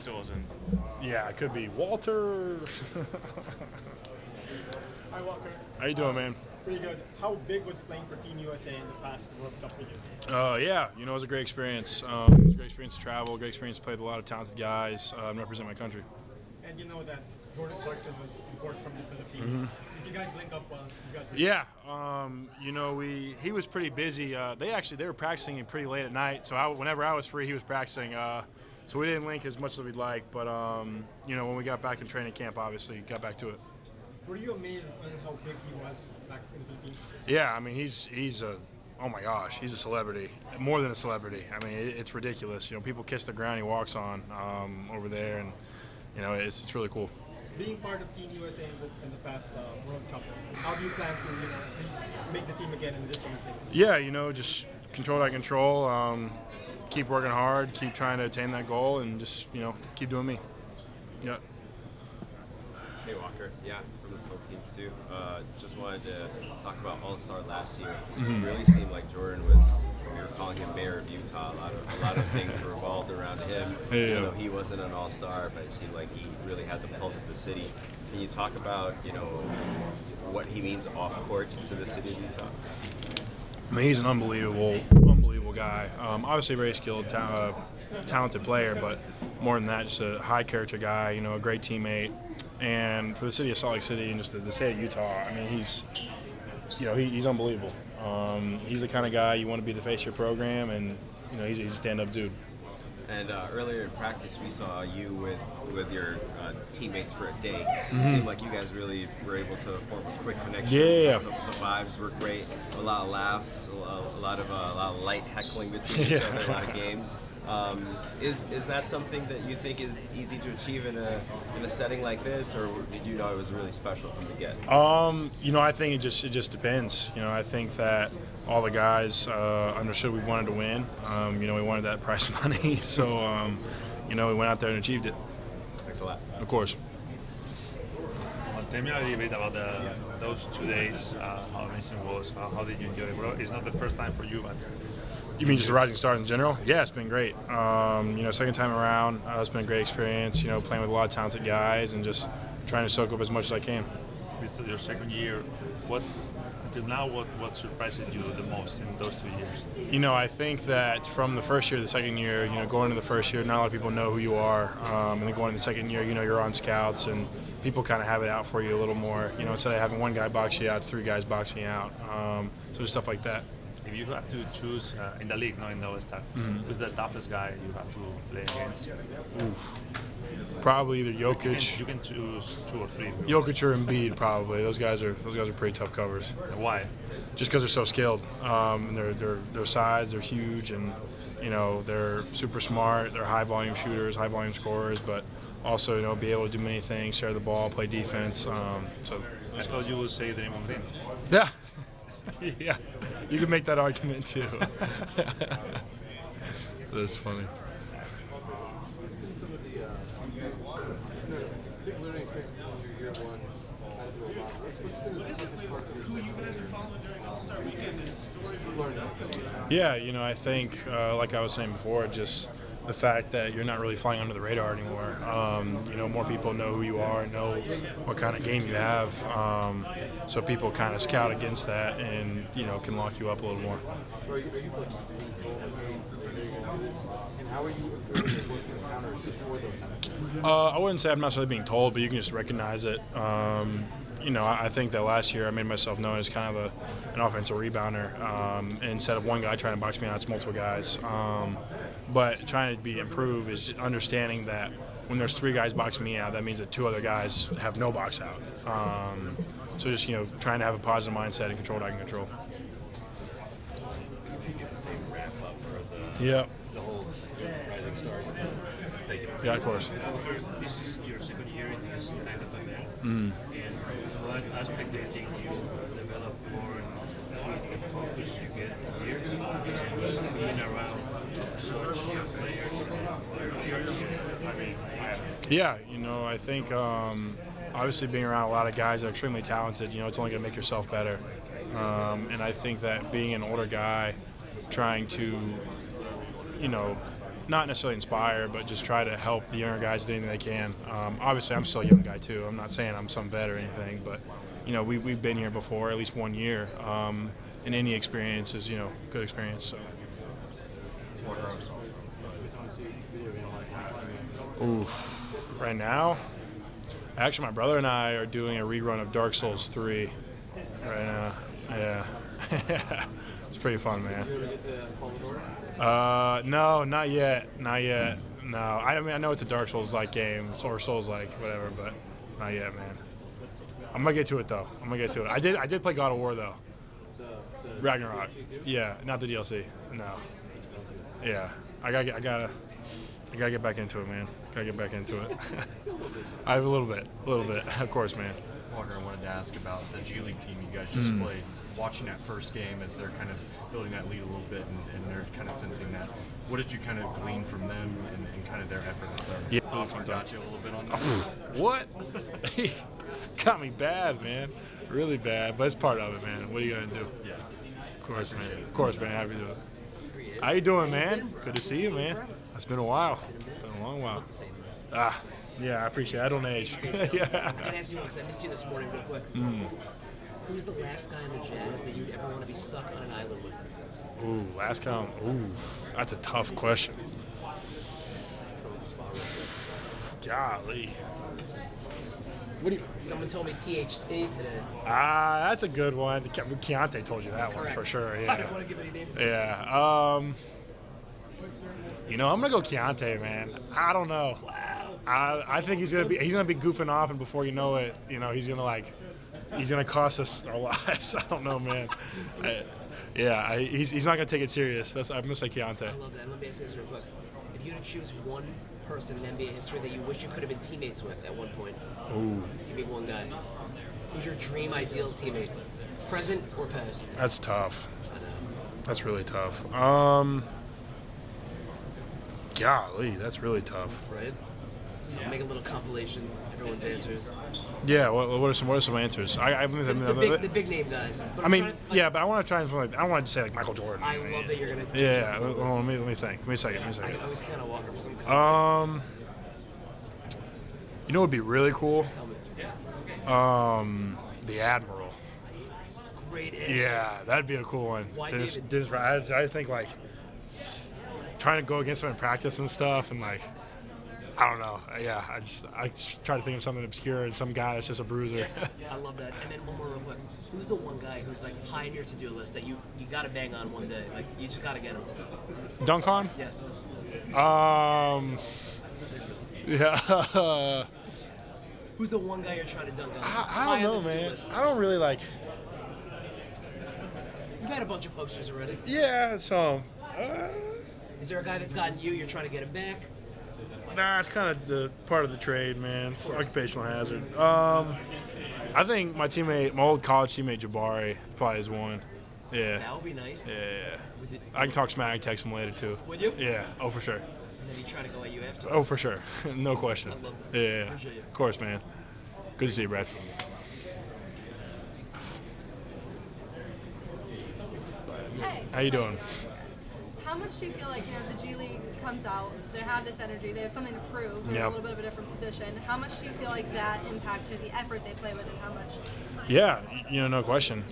guess it wasn't. Yeah, it could be Walter. Hi, Walker. How you doing, man? Pretty good. How big was playing for Team USA in the past World Cup for you? Yeah, it was a great experience. It was a great experience to travel, great experience to play with a lot of talented guys and represent my country. And you know that Jordan Clarkson was imported from the Philippines. Mm-hmm. Did you guys link up while you guys were Yeah, he was pretty busy. They were practicing pretty late at night, so whenever I was free, he was practicing. So we didn't link as much as we'd like, but when we got back in training camp, obviously got back to it. Were you amazed on how big he was back in the Philippines? Yeah, I mean he's a oh my gosh, he's a celebrity, more than a celebrity. I mean it's ridiculous. People kiss the ground he walks on over there, and it's really cool. Being part of Team USA in the past World Cup, how do you plan to at least make the team again in this Olympics? Yeah, just control that control. Keep working hard, keep trying to attain that goal, and just keep doing me. Yeah. Hey Walker, yeah, from the Philippines too. Just wanted to talk about All-Star last year. It really seemed like Jordan was, we were calling him Mayor of Utah. A lot of things revolved around him. Yeah. He wasn't an All-Star, but it seemed like he really had the pulse of the city. Can you talk about, what he means off court to the city of Utah? I mean, he's an unbelievable guy. Obviously a very skilled, talented player, but more than that, just a high character guy, a great teammate. And for the city of Salt Lake City and just the state of Utah, I mean, he's unbelievable. He's the kind of guy you want to be the face of your program, and he's a stand-up dude. And earlier in practice, we saw you with your teammates for a day. It seemed like you guys really were able to form a quick connection. Yeah. The vibes were great. A lot of laughs, a lot of light heckling between each other, a lot of games. Is that something that you think is easy to achieve in a setting like this, or did you know it was really special from the get? I think it just depends. I think that all the guys understood we wanted to win. We wanted that prize money, so we went out there and achieved it. Thanks a lot. Of course. Tell me a little bit about those 2 days, how amazing it was, how did you enjoy it? Well, it's not the first time for you, but... You mean just the Rising Stars in general? Yeah, it's been great. Second time around, it's been a great experience, playing with a lot of talented guys and just trying to soak up as much as I can. This is your second year. Until now, what surprised you the most in those 2 years? I think that from the first year to the second year, going into the first year, not a lot of people know who you are. And then going into the second year, you're on scouts and people kind of have it out for you a little more. Instead of having one guy box you out, it's 3 guys boxing you out. So just stuff like that. If you have to choose in the league, not in the stuff, who's the toughest guy you have to play against? Oof. Probably either Jokic. You can choose 2 or 3. Jokic or Embiid, probably. Those guys are pretty tough covers. Why? Just because they're so skilled. And their size, they're huge, and they're super smart. They're high volume shooters, high volume scorers, but also be able to do many things, share the ball, play defense. I thought you would say Draymond Green. Yeah. Yeah, you can make that argument too. That's funny. Yeah, I think, like I was saying before, just the fact that you're not really flying under the radar anymore. More people know who you are, know what kind of game you have, so people kind of scout against that and, can lock you up a little more. I wouldn't say I'm necessarily being told, but you can just recognize it. I think that last year I made myself known as kind of an offensive rebounder. Instead of one guy trying to box me out, it's multiple guys. But trying to improve is understanding that when there's 3 guys boxing me out, that means that 2 other guys have no box out. So just trying to have a positive mindset and control what I can control. Yeah. The whole Rising Stars. Thank you. Yeah, of course. This is your second year in this kind of event. And what aspect do you think you develop more in the focus you get here and being around such young players and Yeah, I think obviously being around a lot of guys that are extremely talented, it's only going to make yourself better. And I think that being an older guy, trying to, not necessarily inspire, but just try to help the younger guys with anything they can. Obviously, I'm still a young guy too. I'm not saying I'm some vet or anything, but we've been here before, at least 1 year, and any experience is good experience. So. Oof. Right now, actually, my brother and I are doing a rerun of Dark Souls 3 right now. Yeah. It's pretty fun, man. No, not yet. Not yet. No. I mean, I know it's a Dark Souls-like game, or Souls-like, whatever, but not yet, man. I'm going to get to it, though. I did play God of War, though. Ragnarok. Yeah, not the DLC. No. Yeah. I gotta get back into it, man. Gotta get back into it. I have a little bit, of course, man. Walker, I wanted to ask about the G League team you guys just played. Watching that first game as they're kind of building that lead a little bit and they're kind of sensing that. What did you kind of glean from them and kind of their effort out there? Yeah, Oscar got you a little bit on that. What? He got me bad, man. Really bad, but it's part of it, man. What are you gonna do? Yeah. Of course, man. Of course, man. Happy to do it. How you doing, man? Good to see you, man. It's been a while. Been a long while. Yeah, I appreciate it. I don't age. I can ask you because I missed you this morning real quick. Who's the last guy in the Jazz that you'd ever want to be stuck on an island with? Ooh, last count. Ooh, that's a tough question. Golly. What do you? Someone told me THT today. That's a good one. Keontae told you that one for sure. I Yeah. don't want to give any names. Yeah. I'm gonna go Keontae, man. I don't know. Wow. I think he's gonna be goofing off, and before you know it, he's gonna cost us our lives. I don't know, man. He's not gonna take it serious. I'm gonna say Keontae. I love that. Let me ask you this real quick. If you had to choose one person in NBA history that you wish you could have been teammates with at one point, give me one guy. Who's your dream ideal teammate? Present or past? That's tough. I know. That's really tough. Golly, that's really tough. Right? So make a little compilation. Everyone's answers. Yeah. What are some answers? The big name guys. But but I want to try and I don't want to say like Michael Jordan. I love that you're gonna. Yeah. Let me think. Give me a second. I can always count on Walker for some. You know what would be really cool? Tell me. The Admiral. Great answer. Yeah, that'd be a cool one. Why Dennis, I think like trying to go against him in practice and stuff, and like I don't know. Yeah, I just try to think of something obscure and some guy that's just a bruiser. I love that. And then one more real quick. Who's the one guy who's like high on your to-do list that you got to bang on one day? Like you just got to get him. Dunk on? Yes. Yeah. Who's the one guy you're trying to dunk on? I don't know, man. I don't really like. You've had a bunch of posters already. Yeah, so. Is there a guy that's gotten you? You're trying to get him back. Nah, it's kind of the part of the trade, man. It's occupational hazard. I think my old college teammate Jabari probably is one. Yeah. That would be nice. Yeah. I can talk smack. I text him later too. Would you? Yeah. Oh, for sure. And then he try to go at you after. Oh, for sure. No question. I love that. Yeah. Appreciate you. Of course, man. Good to see you, Brad. Hey, How you doing? how much do you feel like the G League comes out? They have this energy. They have something to prove. They're in Yep. a little bit of a different position. How much do you feel like that impacted the effort they play with, and how much? Yeah, no question.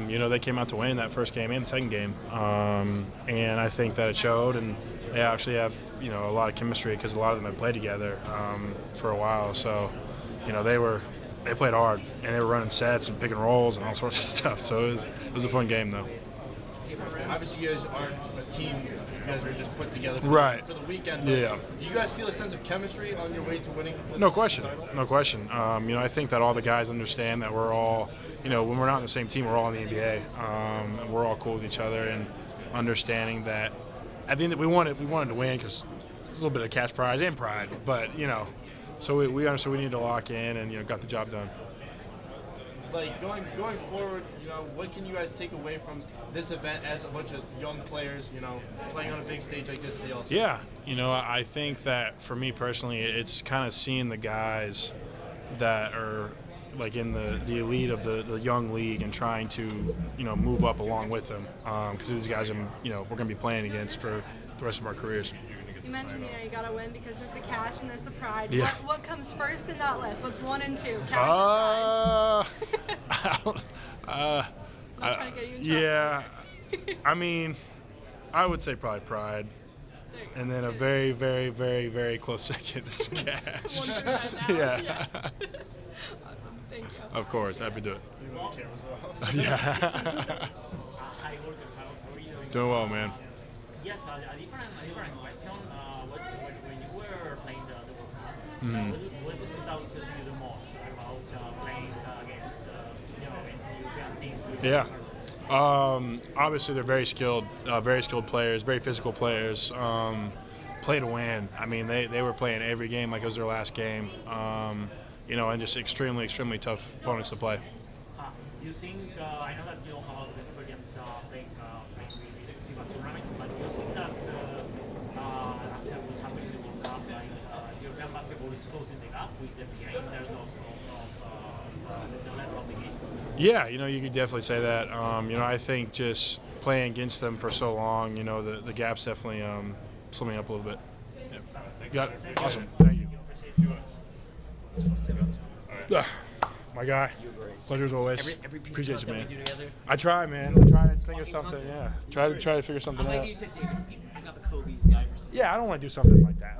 They came out to win that first game and the second game, and I think that it showed. And they actually have a lot of chemistry because a lot of them have played together for a while. So, they played hard and they were running sets and pick and rolls and all sorts of stuff. So it was a fun game though. Obviously, you guys aren't a team. You guys are just put together for, Right. for the weekend. Yeah. Do you guys feel a sense of chemistry on your way to winning? No question. No question. I think that all the guys understand that we're all, when we're not on the same team, we're all in the NBA. And we're all cool with each other and understanding that at the end we wanted to win because there's a little bit of cash prize and pride. But, so we understood we needed to lock in and, got the job done. Like going forward, what can you guys take away from this event as a bunch of young players, playing on a big stage like this at the All-Star? Yeah, I think that for me personally, it's kind of seeing the guys that are like in the elite of the young league and trying to move up along with them because these guys we're going to be playing against for the rest of our careers. You mentioned, you gotta win because there's the cash and there's the pride. Yeah. What comes first in that list? What's 1 and 2? Cash or pride? I'm not trying to get you in trouble. Yeah. I mean, I would say probably pride. And then a very, very, very, very close second is cash. 1% now. Yeah. Awesome. Thank you. Of course, happy to do it. Yeah. Hi, Walter. How are you doing? Doing well, man. Yes, a different question. When you were playing the World Cup, what stood out to you the most about playing against European teams? Yeah. Obviously, they're very skilled players, very physical players. Play to win. I mean, they were playing every game like it was their last game. And just extremely, extremely tough opponents to play. You think, I know that you don't have the experience playing with FIBA tournaments, but do you think that after what happened in the World Cup, European basketball is closing the gap with the NBA in terms of the level of the game? Yeah, you could definitely say that. I think just playing against them for so long, the gap's definitely slimming up a little bit. Yep. Got it. Awesome. Thank you. My guy. Pleasure as always. Every piece Appreciate of you, content man. we do together. I try, man. I try to figure something. Yeah. Try to figure something I'm like out. you said, David. I got the Kobe's, the Iverson. Yeah, I don't want to do something like that.